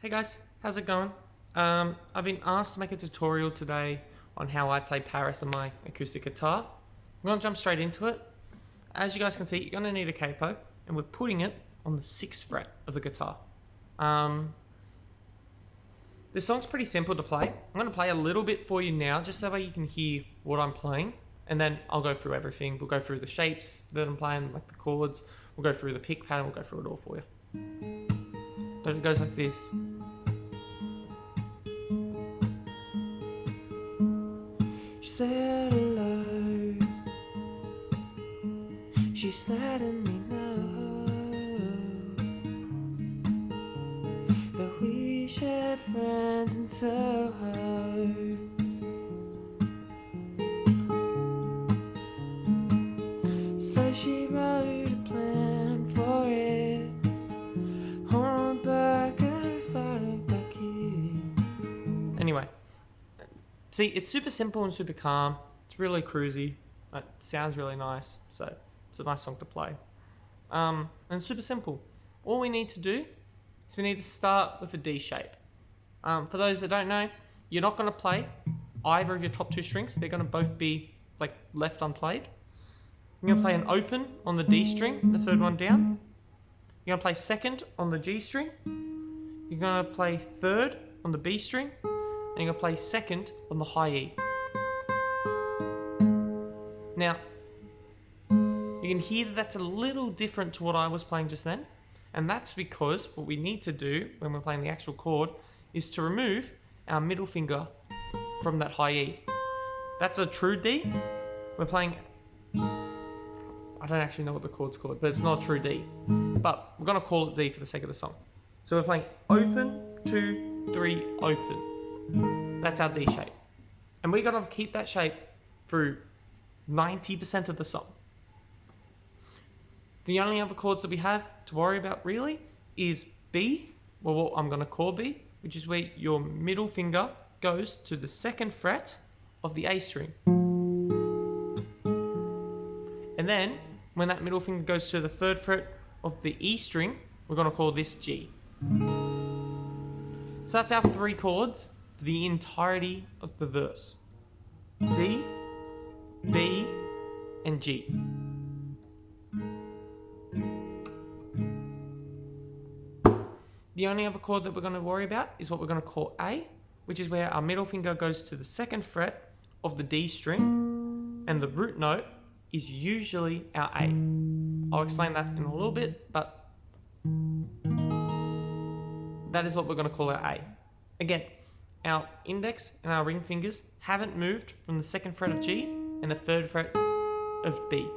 Hey guys, how's it going? I've been asked to make a tutorial today on how I play Paris on my acoustic guitar. I'm gonna jump straight into it. As you guys can see, you're gonna need a capo, and we're putting it on the 6th fret of the guitar. This song's pretty simple to play. I'm gonna play a little bit for you now, just so that you can hear what I'm playing, and then I'll go through everything. We'll go through the shapes that I'm playing, like the chords. We'll go through the pick pattern. We'll go through it all for you. But it goes like this. She said hello. She's letting me know that we shared friends in Soho. So she wrote a plan for it on back of back here. Anyway. See, it's super simple and super calm. It's really cruisy. It sounds really nice, so it's a nice song to play. And it's super simple. All we need to do is we need to start with a D shape. For those that don't know, you're not going to play either of your top two strings. They're going to both be like left unplayed. You're going to play an open on the D string, the third one down. You're going to play second on the G string. You're going to play third on the B string. And you're going to play second on the high E. Now, you can hear that that's a little different to what I was playing just then, and that's because what we need to do when we're playing the actual chord is to remove our middle finger from that high E. That's a true D. We're playing, I don't actually know what the chord's called, but it's not a true D. But we're going to call it D for the sake of the song. So we're playing open, 2, 3, open. That's our D shape. And we're going to keep that shape through 90% of the song. The only other chords that we have to worry about really is B, or what I'm going to call B, which is where your middle finger goes to the 2nd fret of the A string. And then when that middle finger goes to the 3rd fret of the E string, we're going to call this G. So that's our 3 chords for the entirety of the verse. D, B, and G. The only other chord that we're going to worry about is what we're going to call A, which is where our middle finger goes to the 2nd fret of the D string, and the root note is usually our A. I'll explain that in a little bit, but that is what we're going to call our A. Again, our index and our ring fingers haven't moved from the 2nd fret of G and the 3rd fret of B.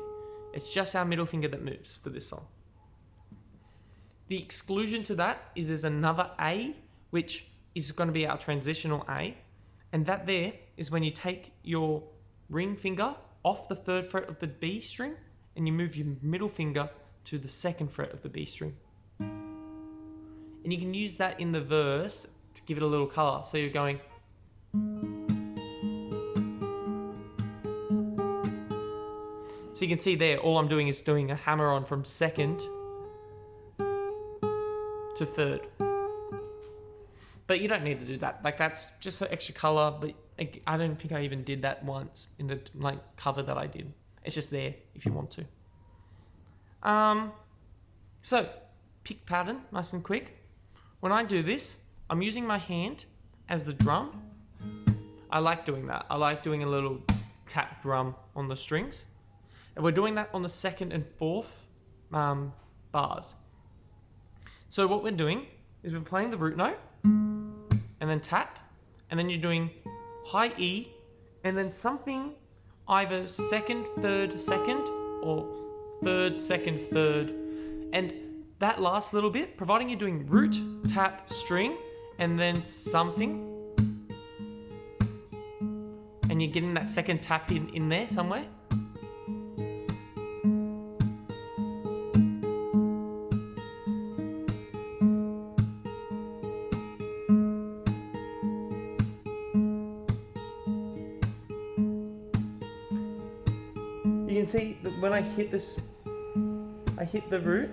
It's just our middle finger that moves for this song. The exclusion to that is there's another A, which is going to be our transitional A, and that there is when you take your ring finger off the 3rd fret of the B string and you move your middle finger to the 2nd fret of the B string. And you can use that in the verse to give it a little color. So you're going. So you can see there, all I'm doing is doing a hammer on from 2nd to 3rd. But you don't need to do that. Like, that's just an extra color, but I don't think I even did that once in the cover that I did. It's just there if you want to. So pick pattern, nice and quick. When I do this, I'm using my hand as the drum. I like doing that. I like doing a little tap drum on the strings. And we're doing that on the 2nd and 4th bars. So what we're doing is we're playing the root note, and then tap, and then you're doing high E, and then something either 2nd, 3rd, 2nd, or 3rd, 2nd, 3rd. And that last little bit, providing you're doing root, tap, string, and then something, and you're getting that 2nd tap in there somewhere. You can see that when I hit this, I hit the root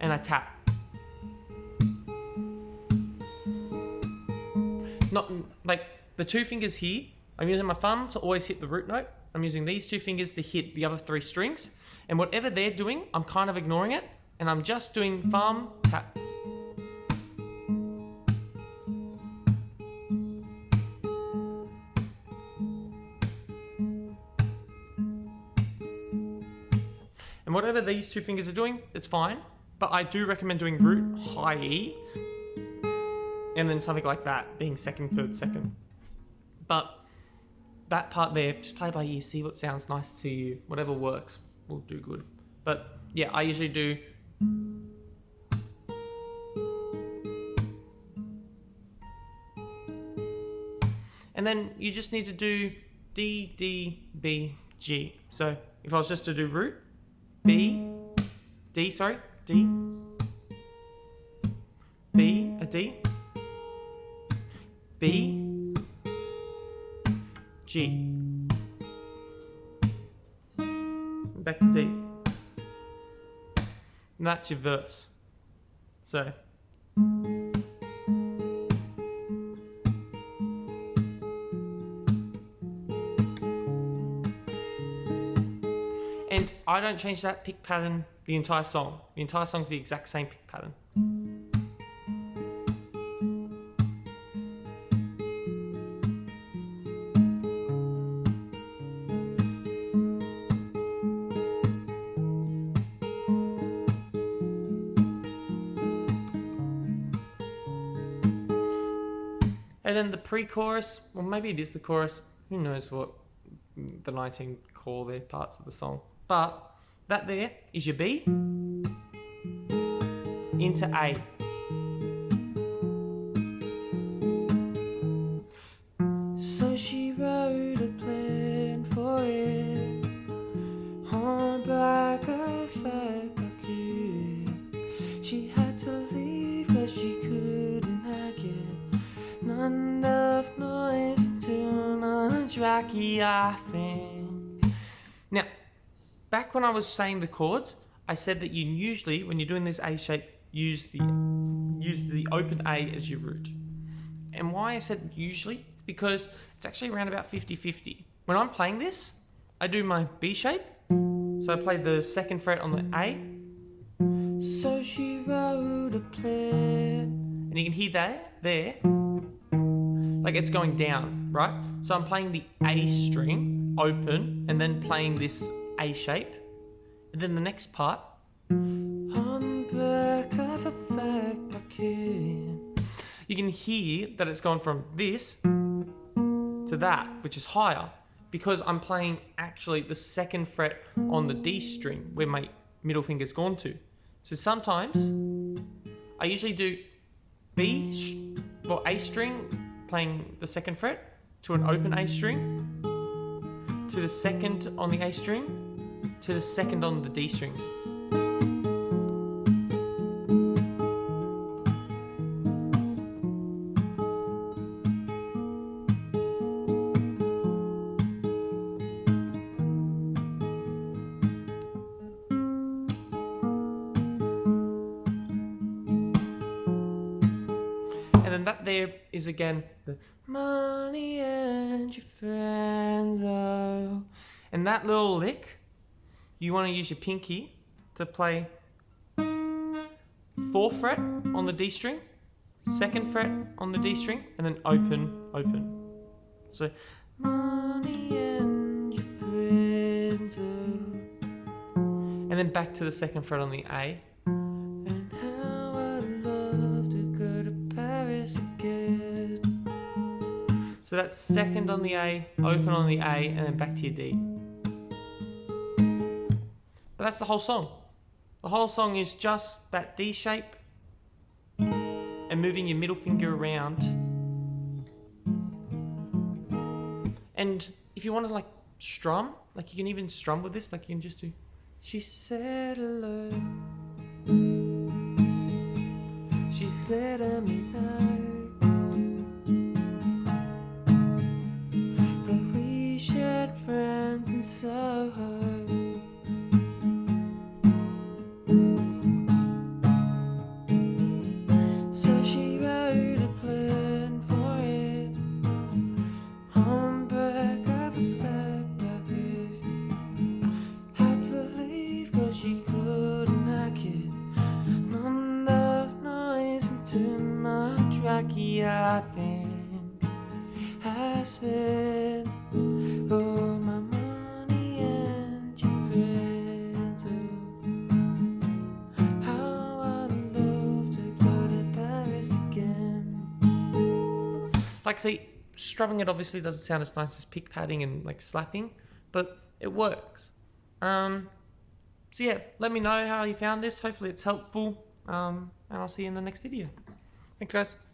and I tap. Not like the two fingers here. I'm using my thumb to always hit the root note. I'm using these two fingers to hit the other 3 strings. And whatever they're doing, I'm kind of ignoring it. And I'm just doing thumb, tap. And whatever these two fingers are doing, it's fine. But I do recommend doing root, high E, and then something like that, being second, third, second. But that part there, just play by ear, see what sounds nice to you. Whatever works will do good. But yeah, I usually do. And then you just need to do D, D, B, G. So if I was just to do root, B, D, sorry, D, B, a D, B, G, back to D. And that's your verse. So. And I don't change that pick pattern the entire song. The entire song's the exact same pick pattern. And then the pre-chorus, well maybe it is the chorus, who knows what the 19 call their parts of the song. But that there is your B into A. So she wrote a plan for it on back of a Acoustic. She had to leave cause she couldn't hack it. Not enough noise, too much wacky, I think. Now, back when I was saying the chords, I said that you usually, when you're doing this A shape, use the open A as your root. And why I said usually, it's because it's actually around about 50-50. When I'm playing this, I do my B shape, so I play the 2nd fret on the A. So she wrote a plan, and you can hear that there, like it's going down, right? So I'm playing the A string open, and then playing this A shape, and then the next part on the back of a fat bucket. You can hear that it's gone from this to that, which is higher, because I'm playing actually the 2nd fret on the D string where my middle finger's gone to. So sometimes I usually do A string playing the 2nd fret to an open A string, to the 2nd on the A string, to the 2nd on the D string. And then that there is again the money and your friends, oh. And that little lick, you want to use your pinky to play 4th fret on the D string, 2nd fret on the D string, and then open, open. So, money and your friends, oh. And then back to the 2nd fret on the A. And how I love to go to Paris again. So that's 2nd on the A, open on the A, and then back to your D. But that's the whole song. The whole song is just that D shape and moving your middle finger around. And if you want to like strum, like you can even strum with this, like you can just do, she said hello, she said I'm that we shared friends in Soho. So she wrote a plan for it lucky, I think. I spent all my money and your friends. Oh, how I'd love to go to Paris again. Like, see, strumming it obviously doesn't sound as nice as pick padding and like slapping, but it works. So yeah, let me know how you found this. Hopefully it's helpful. And I'll see you in the next video. Thanks, guys.